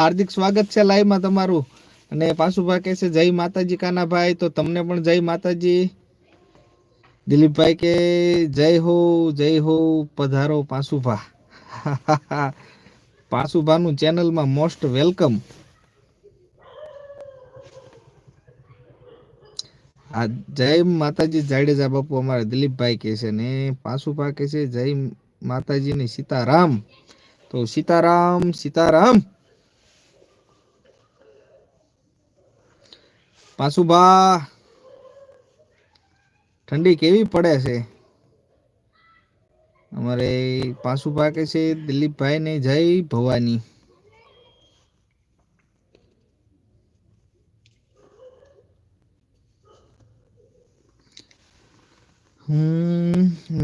हार्दिक स्वागत है लाइव में तमारू અને પાસુભા કહે છે જય માતાજી કાનાભાઈ તો તમને પણ જય માતાજી દિલીપભાઈ કે જય હો પધારો પાસુભા પાસુભાનું ચેનલમાં મોસ્ટ વેલકમ આ જય માતાજી જાડેજા બાપુ અમારા દિલીપભાઈ કહે છે ને પાસુભા કહે છે જય માતાજી ને સીતારામ તો સીતારામ સીતારામ પાસુભા ठंडी केवी पड़े से हमारे पासुभा के से दिलीप भाई ने जय Bhavani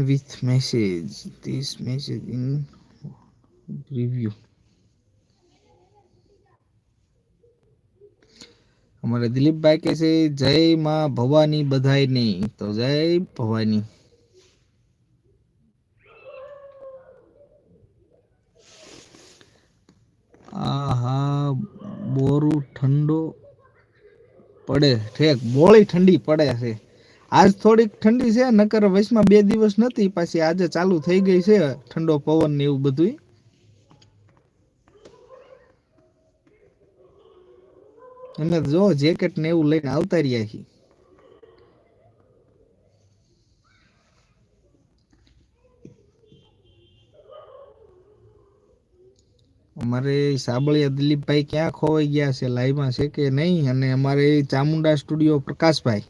with message this message in review हमारे दिलीप भाई कैसे जय माँ भवानी बधाई नहीं तो जय भवानी आहा बोरू ठंडो पड़े ठेक बोली ठंडी पड़े से आज थोड़ी ठंडी से नकर वैश में 2 दिवस नती पाછી आज चालू થઈ ગઈ છે ठंडो पवन ने એવું બધું અમે જો જેકેટ ને એવું લઈને આવતા રહ્યા છીએ અમારે સાબળિયા દિલીપભાઈ ક્યાં ખોવાઈ ગયા છે લાઈવ માં છે કે નહીં અને અમારે ચામુંડા સ્ટુડિયો પ્રકાશભાઈ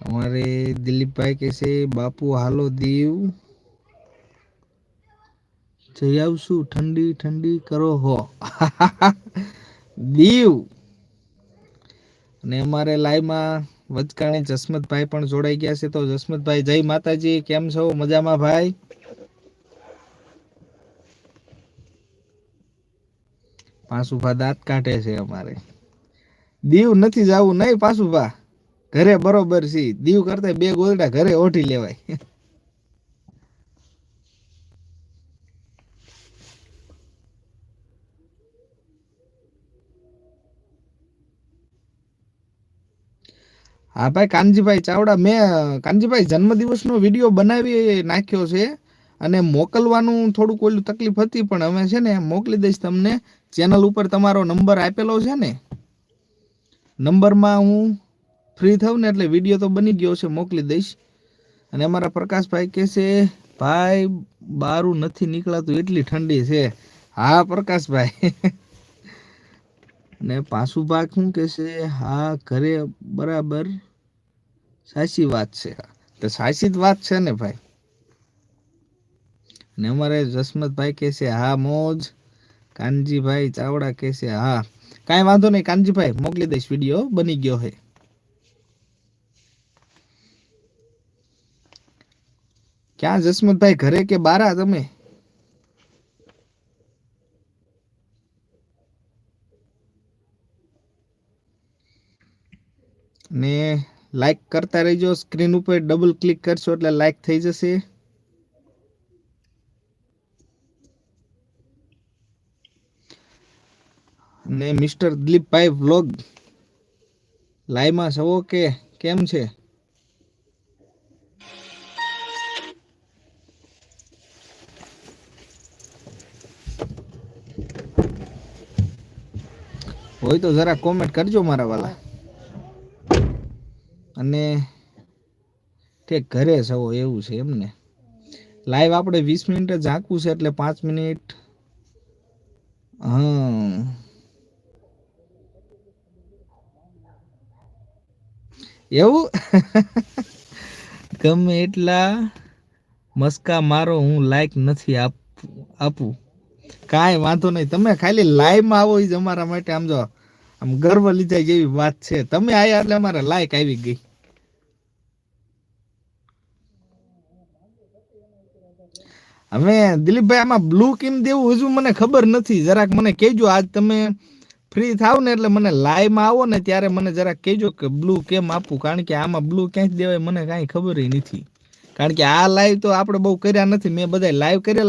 हमारे दिलीप भाई कैसे बापू हालो दीव जयावसु ठंडी ठंडी करो हो दीव ने हमारे लाइव में वचकाणी जसमत भाई पण जोड़ाई गया से तो जसमत भाई जय माताजी केम छो मजा में भाई पासुभा दांत काटे छे हमारे दीव नथी जावू नहीं पासुभा घरे बरोबर सी दीव करते 2 गोदड़ा घरे ओठी लेवाय हाँ भाई कानजी भाई चावड़ा मैं कानजी भाई जन्मदिवस नो विडियो बनावी नाख्यो छे अने मोकलवानुं थोडुं कोई तकलीफ हती पण हवे छे ने मोकली दईश तमने चेनल उपर तमारो नंबर आपेलो छे ने नंबर में हूँ फ्री थाव ने એટલે વિડિયો તો બની ગયો છે મોકલી દઈશ અને અમારા પ્રકાશભાઈ કહે છે ભાઈ બારું નથી નીકળાતું એટલી ઠંડી છે હા પ્રકાશભાઈ ને પાસુભા શું કહે છે હા ઘરે બરાબર સાચી વાત છે તો સાચી જ વાત છે ને ભાઈ ને અમારે જસમતભાઈ કહે છે હા મોજ કાનજીભાઈ ચાવડા કહે છે હા કાંઈ વાંધો નહીં કાનજીભાઈ મોકલી દઈશ વિડિયો બની ગયો છે क्या जसमत भाई घरे के बारा तमे ने लाइक करता रहीजो स्क्रीन पर डबल क्लिक करशो એટલે लाइक થઈ જશે ने मिस्टर दिलीप भाई व्लॉग लाइव માં છો કે કેમ છે હોય તો જરા કોમેન્ટ કરજો મારા વાલા અને ઠીક ઘરે છો એવું છે એમને લાઈવ આપણે 20 મિનિટ જ આકવું છે એટલે 5 મિનિટ હા એવું ગમે એટલા મસ્કા મારો હું લાઈક નથી આપું કાંઈ વાંધો નહીં તમે ખાલી લાઈવ માં આવો ઈ જ અમારા માટે આમ જો આમ ગર્વ લીધા જેવી વાત છે તમે આયા એટલે અમારે લાઈક આવી ગઈ હવે દિલીપભાઈ આમાં બ્લુ કેમ દેવું હજુ મને ખબર નથી જરાક મને કહેજો આજ તમે फ्री थाव ने એટલે મને લાઈવ માં આવો ને ત્યારે મને જરા કહેજો કે બ્લુ કેમ આપું કારણ કે આમાં બ્લુ ક્યાંથી દેવાય મને કાંઈ ખબર ય નથી કારણ કે આ લાઈવ તો આપણે બહુ કર્યા નથી, મેં બધા લાઈવ કરેલા